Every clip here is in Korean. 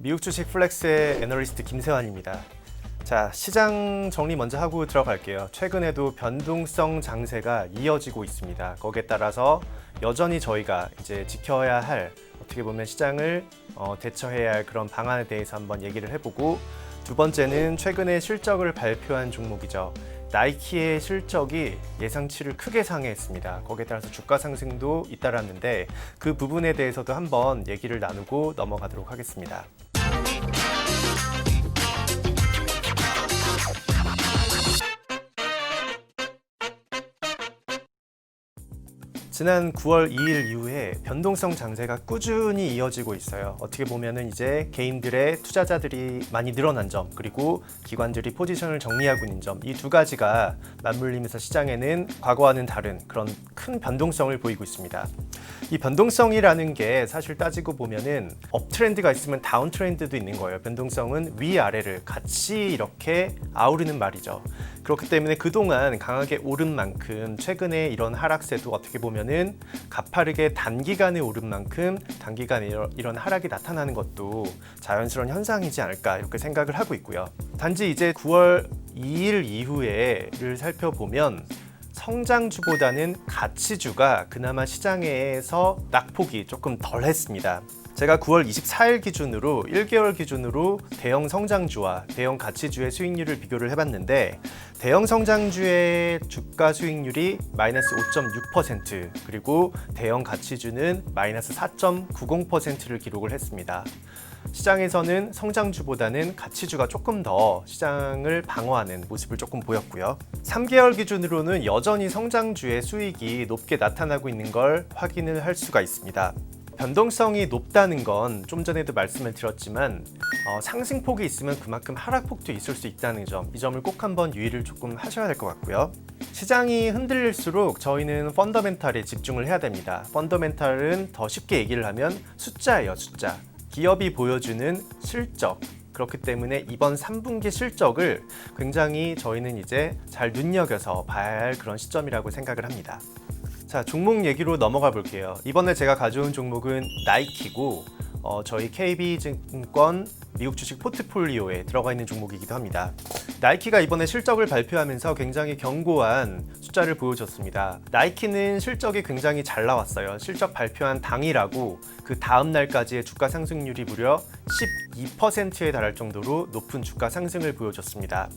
미국 주식 플렉스의 애널리스트 김세환입니다. 자, 시장 정리 먼저 하고 들어갈게요. 최근에도 변동성 장세가 이어지고 있습니다. 거기에 따라서 여전히 저희가 이제 지켜야 할, 어떻게 보면 시장을 대처해야 할 그런 방안에 대해서 한번 얘기를 해보고, 두 번째는 최근에 실적을 발표한 종목이죠. 나이키의 실적이 예상치를 크게 상회했습니다. 거기에 따라서 주가 상승도 잇따랐는데 그 부분에 대해서도 한번 얘기를 나누고 넘어가도록 하겠습니다. 지난 9월 2일 이후에 변동성 장세가 꾸준히 이어지고 있어요. 어떻게 보면은 이제 개인들의 투자자들이 많이 늘어난 점, 그리고 기관들이 포지션을 정리하고 있는 점, 이 두 가지가 맞물리면서 시장에는 과거와는 다른 그런 큰 변동성을 보이고 있습니다. 이 변동성이라는 게 사실 따지고 보면은 업트렌드가 있으면 다운트렌드도 있는 거예요. 변동성은 위아래를 같이 이렇게 아우르는 말이죠. 그렇기 때문에 그동안 강하게 오른 만큼 최근에 이런 하락세도 어떻게 보면은 가파르게 단기간에 오른 만큼 단기간에 이런 하락이 나타나는 것도 자연스러운 현상이지 않을까 이렇게 생각을 하고 있고요. 단지 이제 9월 2일 이후에를 살펴보면 성장주보다는 가치주가 그나마 시장에서 낙폭이 조금 덜 했습니다. 제가 9월 24일 기준으로 1개월 기준으로 대형 성장주와 대형 가치주의 수익률을 비교를 해봤는데, 대형 성장주의 주가 수익률이 마이너스 5.6%, 그리고 대형 가치주는 마이너스 4.90%를 기록을 했습니다. 시장에서는 성장주보다는 가치주가 조금 더 시장을 방어하는 모습을 조금 보였고요. 3개월 기준으로는 여전히 성장주의 수익이 높게 나타나고 있는 걸 확인을 할 수가 있습니다. 변동성이 높다는 건 좀 전에도 말씀을 드렸지만 상승폭이 있으면 그만큼 하락폭도 있을 수 있다는 점, 이 점을 꼭 한번 유의를 조금 하셔야 될 것 같고요. 시장이 흔들릴수록 저희는 펀더멘탈에 집중을 해야 됩니다. 펀더멘탈은 더 쉽게 얘기를 하면 숫자예요, 숫자. 기업이 보여주는 실적. 그렇기 때문에 이번 3분기 실적을 굉장히 저희는 이제 잘 눈여겨서 봐야 할 그런 시점이라고 생각을 합니다. 자, 종목 얘기로 넘어가 볼게요. 이번에 제가 가져온 종목은 나이키고 저희 KB증권 미국 주식 포트폴리오에 들어가 있는 종목이기도 합니다. 나이키가 이번에 실적을 발표하면서 굉장히 견고한 숫자를 보여줬습니다. 나이키는 실적이 굉장히 잘 나왔어요. 실적 발표한 당일하고 그 다음 날까지의 주가 상승률이 무려 12%에 달할 정도로 높은 주가 상승을 보여줬습니다.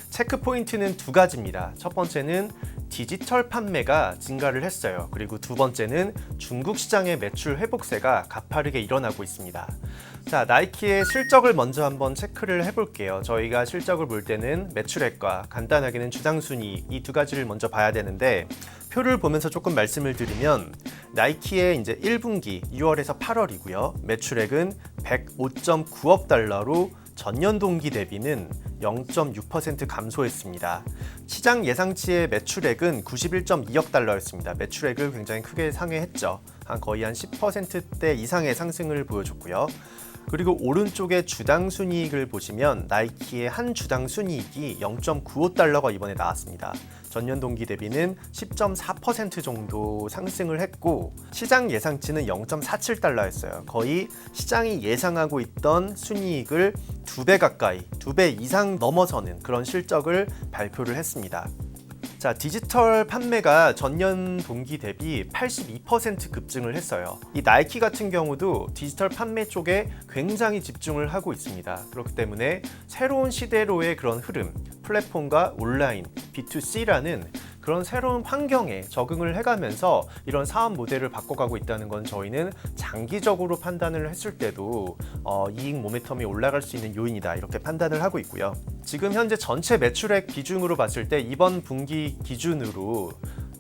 체크 포인트는 두 가지입니다. 첫 번째는 디지털 판매가 증가를 했어요. 그리고 두 번째는 중국 시장의 매출 회복세가 가파르게 일어나고 있습니다. 자, 나이키의 실적을 먼저 한번 체크를 해볼게요. 저희가 실적을 볼 때는 매출액과 간단하게는 주당순이익, 이 두 가지를 먼저 봐야 되는데, 표를 보면서 조금 말씀을 드리면 나이키의 이제 1분기 6월에서 8월이고요. 매출액은 105.9억 달러로 전년 동기 대비는 0.6% 감소했습니다. 시장 예상치의 매출액은 91.2억 달러였습니다. 매출액을 굉장히 크게 상회했죠. 거의 한 10%대 이상의 상승을 보여줬고요. 그리고 오른쪽에 주당 순이익을 보시면 나이키의 한 주당 순이익이 0.95달러가 이번에 나왔습니다. 전년 동기 대비는 10.4% 정도 상승을 했고, 시장 예상치는 0.47달러였어요. 거의 시장이 예상하고 있던 순이익을 2배 가까이, 2배 이상 넘어서는 그런 실적을 발표를 했습니다. 자, 디지털 판매가 전년 동기 대비 82% 급증을 했어요. 이 나이키 같은 경우도 디지털 판매 쪽에 굉장히 집중을 하고 있습니다. 그렇기 때문에 새로운 시대로의 그런 흐름, 플랫폼과 온라인, B2C라는 그런 새로운 환경에 적응을 해가면서 이런 사업 모델을 바꿔가고 있다는 건 저희는 장기적으로 판단을 했을 때도 이익 모멘텀이 올라갈 수 있는 요인이다, 이렇게 판단을 하고 있고요. 지금 현재 전체 매출액 비중으로 봤을 때 이번 분기 기준으로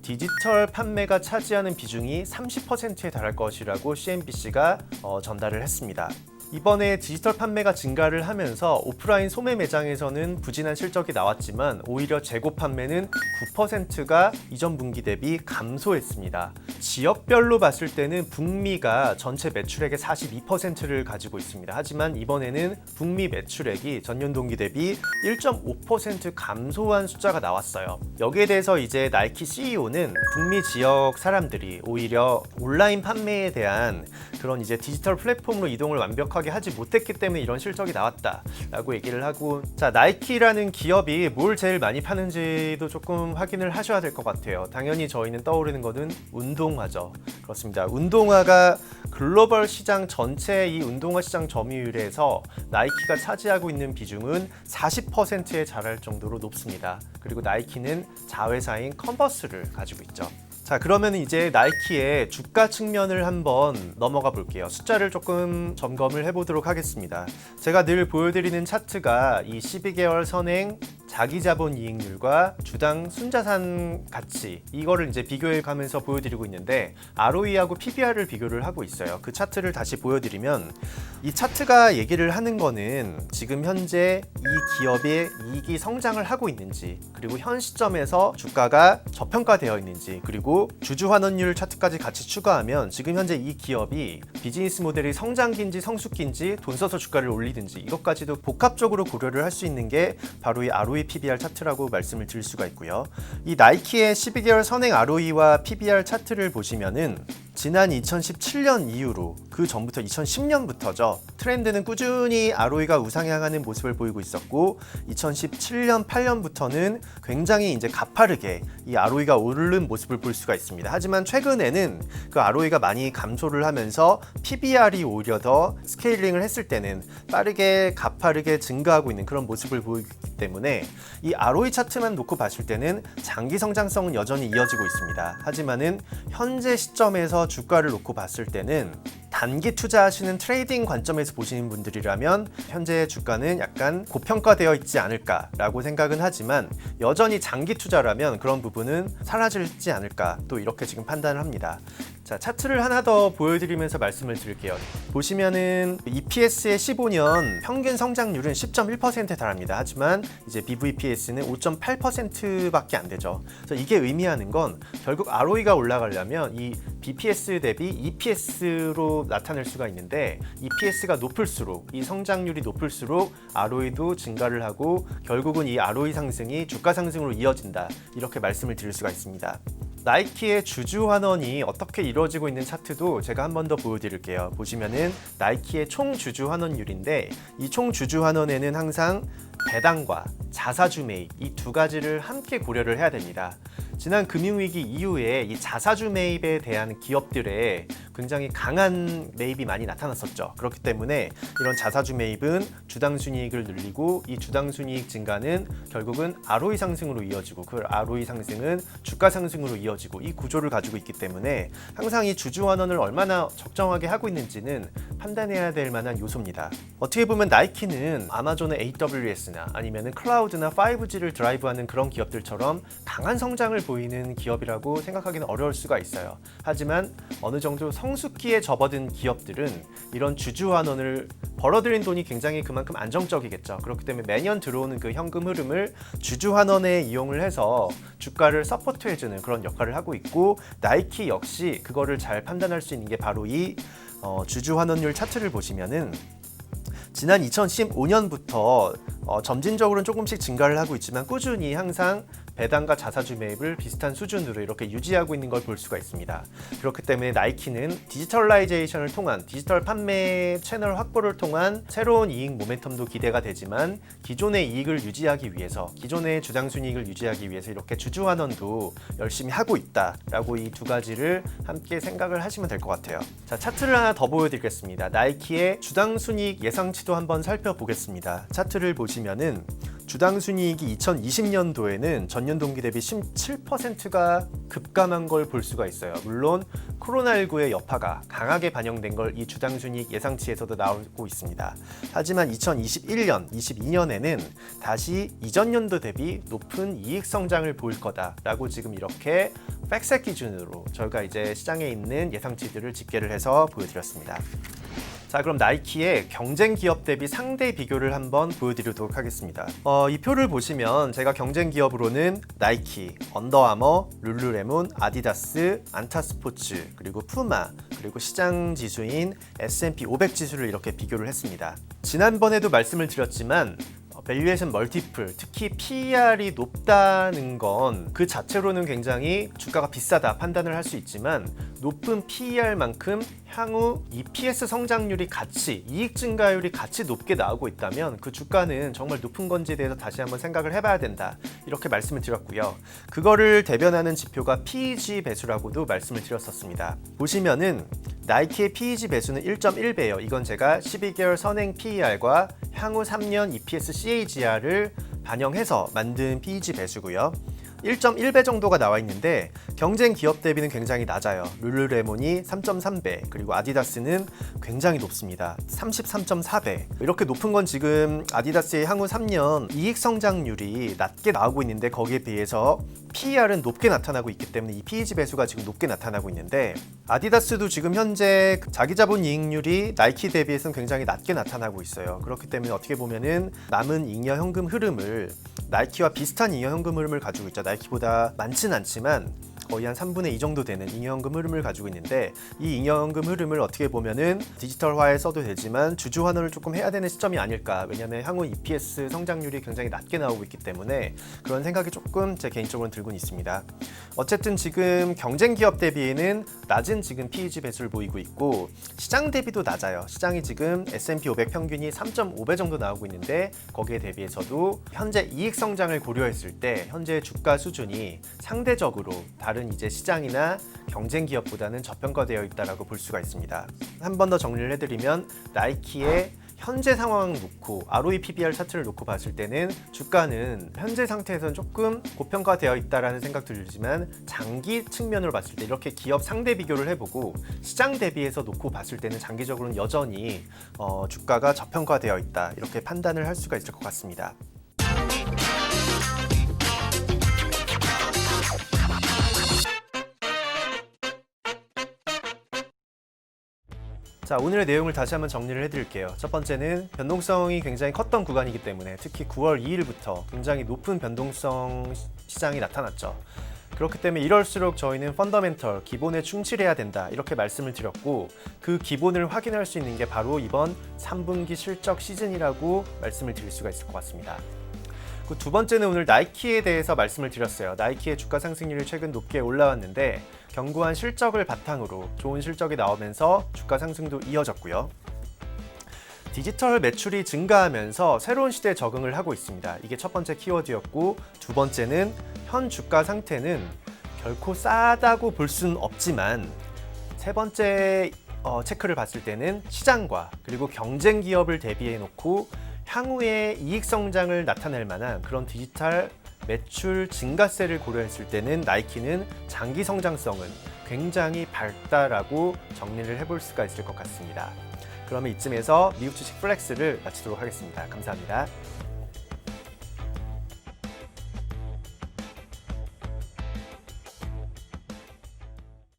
디지털 판매가 차지하는 비중이 30%에 달할 것이라고 CNBC가 전달을 했습니다. 이번에 디지털 판매가 증가를 하면서 오프라인 소매 매장에서는 부진한 실적이 나왔지만 오히려 재고 판매는 9%가 이전 분기 대비 감소했습니다. 지역별로 봤을 때는 북미가 전체 매출액의 42%를 가지고 있습니다. 하지만 이번에는 북미 매출액이 전년 동기 대비 1.5% 감소한 숫자가 나왔어요. 여기에 대해서 이제 나이키 CEO는 북미 지역 사람들이 오히려 온라인 판매에 대한 그런 이제 디지털 플랫폼으로 이동을 완벽하게 완벽하게 하지 못했기 때문에 이런 실적이 나왔다라고 얘기를 하고, 자, 나이키라는 기업이 뭘 제일 많이 파는지도 조금 확인을 하셔야 될 것 같아요. 당연히 저희는 떠오르는 거는 운동화죠. 그렇습니다. 운동화가 글로벌 시장 전체 이 운동화 시장 점유율에서 나이키가 차지하고 있는 비중은 40%에 달할 정도로 높습니다. 그리고 나이키는 자회사인 컨버스를 가지고 있죠. 자, 그러면 이제 나이키의 주가 측면을 한번 넘어가 볼게요. 숫자를 조금 점검을 해보도록 하겠습니다. 제가 늘 보여드리는 차트가 이 12개월 선행 자기자본 이익률과 주당 순자산 가치, 이거를 이제 비교해 가면서 보여드리고 있는데, ROE하고 PBR을 비교를 하고 있어요. 그 차트를 다시 보여드리면, 이 차트가 얘기를 하는 거는 지금 현재 이 기업의 이익이 성장을 하고 있는지, 그리고 현 시점에서 주가가 저평가되어 있는지, 그리고 주주 환원율 차트까지 같이 추가하면 지금 현재 이 기업이 비즈니스 모델이 성장기인지 성숙기인지, 돈 써서 주가를 올리든지, 이것까지도 복합적으로 고려를 할 수 있는 게 바로 이 ROE PBR 차트라고 말씀을 드릴 수가 있고요. 이 나이키의 12개월 선행 ROE와 PBR 차트를 보시면은 지난 2017년 이후로, 그 전부터 2010년부터죠. 트렌드는 꾸준히 ROE가 우상향하는 모습을 보이고 있었고, 2017년, 8년부터는 굉장히 이제 가파르게 이 ROE가 오르는 모습을 볼 수가 있습니다. 하지만 최근에는 그 ROE가 많이 감소를 하면서 PBR이 오히려 더 스케일링을 했을 때는 빠르게 가파르게 증가하고 있는 그런 모습을 보이기 때문에 이 ROE 차트만 놓고 봤을 때는 장기 성장성은 여전히 이어지고 있습니다. 하지만은 현재 시점에서 주가를 놓고 봤을 때는 단기 투자하시는 트레이딩 관점에서 보시는 분들이라면 현재 주가는 약간 고평가되어 있지 않을까라고 생각은 하지만, 여전히 장기 투자라면 그런 부분은 사라지지 않을까, 또 이렇게 지금 판단을 합니다. 자, 차트를 하나 더 보여드리면서 말씀을 드릴게요. 보시면은 EPS의 15년 평균 성장률은 10.1%에 달합니다. 하지만 이제 BVPS는 5.8%밖에 안 되죠. 그래서 이게 의미하는 건 결국 ROE가 올라가려면 이 BPS 대비 EPS로 나타낼 수가 있는데, EPS가 높을수록, 이 성장률이 높을수록 ROE도 증가를 하고 결국은 이 ROE 상승이 주가 상승으로 이어진다, 이렇게 말씀을 드릴 수가 있습니다. 나이키의 주주 환원이 어떻게 이루어지고 있는 차트도 제가 한 번 더 보여드릴게요. 보시면은 나이키의 총 주주 환원율인데, 이 총 주주 환원에는 항상 배당과 자사주 매입, 이 두 가지를 함께 고려를 해야 됩니다. 지난 금융위기 이후에 이 자사주 매입에 대한 기업들의 굉장히 강한 매입이 많이 나타났었죠. 그렇기 때문에 이런 자사주 매입은 주당 순이익을 늘리고, 이 주당 순이익 증가는 결국은 ROE 상승으로 이어지고, 그 ROE 상승은 주가 상승으로 이어지고, 이 구조를 가지고 있기 때문에 항상 이 주주 환원을 얼마나 적정하게 하고 있는지는 판단해야 될 만한 요소입니다. 어떻게 보면 나이키는 아마존의 AWS나 아니면 클라우드나 5G를 드라이브하는 그런 기업들처럼 강한 성장을 보이는 기업이라고 생각하기는 어려울 수가 있어요. 하지만 어느 정도 성숙기에 접어든 기업들은 이런 주주 환원을 벌어들인 돈이 굉장히 그만큼 안정적이겠죠. 그렇기 때문에 매년 들어오는 그 현금 흐름을 주주 환원에 이용을 해서 주가를 서포트해주는 그런 역할을 하고 있고, 나이키 역시 그거를 잘 판단할 수 있는 게 바로 이 주주 환원율 차트를 보시면은 지난 2015년부터 점진적으로는 조금씩 증가를 하고 있지만 꾸준히 항상 배당과 자사주 매입을 비슷한 수준으로 이렇게 유지하고 있는 걸 볼 수가 있습니다. 그렇기 때문에 나이키는 디지털라이제이션을 통한, 디지털 판매 채널 확보를 통한 새로운 이익 모멘텀도 기대가 되지만, 기존의 이익을 유지하기 위해서, 기존의 주당 순이익을 유지하기 위해서 이렇게 주주 환원도 열심히 하고 있다라고 이 두 가지를 함께 생각을 하시면 될 것 같아요. 자, 차트를 하나 더 보여드리겠습니다. 나이키의 주당 순이익 예상치도 한번 살펴보겠습니다. 차트를 보시면은 주당 순이익이 2020년도에는 전년 동기 대비 17%가 급감한 걸 볼 수가 있어요. 물론 코로나19의 여파가 강하게 반영된 걸 이 주당 순이익 예상치에서도 나오고 있습니다. 하지만 2021년, 22년에는 다시 이전 연도 대비 높은 이익 성장을 보일 거다라고 지금 이렇게 팩셋 기준으로 저희가 이제 시장에 있는 예상치들을 집계를 해서 보여드렸습니다. 자, 그럼 나이키의 경쟁 기업 대비 상대 비교를 한번 보여드리도록 하겠습니다. 이 표를 보시면 제가 경쟁 기업으로는 나이키, 언더아머, 룰루레몬, 아디다스, 안타스포츠, 그리고 푸마, 그리고 시장 지수인 S&P 500 지수를 이렇게 비교를 했습니다. 지난번에도 말씀을 드렸지만 밸류에이션 멀티플, 특히 PER이 높다는 건 그 자체로는 굉장히 주가가 비싸다 판단을 할 수 있지만 높은 PER만큼 향후 EPS 성장률이 같이, 이익 증가율이 같이 높게 나오고 있다면 그 주가는 정말 높은 건지에 대해서 다시 한번 생각을 해봐야 된다. 이렇게 말씀을 드렸고요. 그거를 대변하는 지표가 PEG 배수라고도 말씀을 드렸었습니다. 보시면은 나이키의 PEG 배수는 1.1배예요. 이건 제가 12개월 선행 PER과 향후 3년 EPS CAGR을 반영해서 만든 PEG 배수고요. 1.1배 정도가 나와 있는데 경쟁 기업 대비는 굉장히 낮아요. 룰루레몬이 3.3배, 그리고 아디다스는 굉장히 높습니다. 33.4배. 이렇게 높은 건 지금 아디다스의 향후 3년 이익 성장률이 낮게 나오고 있는데 거기에 비해서 PER은 높게 나타나고 있기 때문에 이 PEG 배수가 지금 높게 나타나고 있는데 아디다스도 지금 현재 자기 자본 이익률이 나이키 대비해서는 굉장히 낮게 나타나고 있어요. 그렇기 때문에 어떻게 보면은 남은 잉여 현금 흐름을 나이키와 비슷한 잉여 현금 흐름을 가지고 있죠. 나이키보다 많진 않지만 거의 한 3분의 2 정도 되는 잉여현금 흐름을 가지고 있는데 이 잉여현금 흐름을 어떻게 보면은 디지털화에 써도 되지만 주주 환원을 조금 해야 되는 시점이 아닐까. 왜냐하면 향후 EPS 성장률이 굉장히 낮게 나오고 있기 때문에 그런 생각이 조금 제 개인적으로는 들고는 있습니다. 어쨌든 지금 경쟁 기업 대비에는 낮은 지금 PEG 배수를 보이고 있고 시장 대비도 낮아요. 시장이 지금 S&P 500 평균이 3.5배 정도 나오고 있는데 거기에 대비해서도 현재 이익 성장을 고려했을 때 현재 주가 수준이 상대적으로 다른 이제 시장이나 경쟁 기업보다는 저평가되어 있다라고 볼 수가 있습니다. 한 번 더 정리를 해드리면 나이키의 현재 상황 놓고 ROE PBR 차트를 놓고 봤을 때는 주가는 현재 상태에서는 조금 고평가되어 있다라는 생각 들지만 장기 측면으로 봤을 때 이렇게 기업 상대 비교를 해보고 시장 대비해서 놓고 봤을 때는 장기적으로는 여전히 주가가 저평가되어 있다 이렇게 판단을 할 수가 있을 것 같습니다. 자, 오늘의 내용을 다시 한번 정리를 해드릴게요. 첫 번째는 변동성이 굉장히 컸던 구간이기 때문에 특히 9월 2일부터 굉장히 높은 변동성 시장이 나타났죠. 그렇기 때문에 이럴수록 저희는 펀더멘털, 기본에 충실해야 된다 이렇게 말씀을 드렸고 그 기본을 확인할 수 있는 게 바로 이번 3분기 실적 시즌이라고 말씀을 드릴 수가 있을 것 같습니다. 그 두 번째는 오늘 나이키에 대해서 말씀을 드렸어요. 나이키의 주가 상승률이 최근 높게 올라왔는데 견고한 실적을 바탕으로 좋은 실적이 나오면서 주가 상승도 이어졌고요. 디지털 매출이 증가하면서 새로운 시대에 적응을 하고 있습니다. 이게 첫 번째 키워드였고 두 번째는 현 주가 상태는 결코 싸다고 볼 수는 없지만 세 번째 체크를 봤을 때는 시장과 그리고 경쟁 기업을 대비해 놓고 향후에 이익 성장을 나타낼 만한 그런 디지털 매출 증가세를 고려했을 때는 나이키는 장기 성장성은 굉장히 밝다라고 정리를 해볼 수가 있을 것 같습니다. 그러면 이쯤에서 미국 주식 플렉스를 마치도록 하겠습니다. 감사합니다.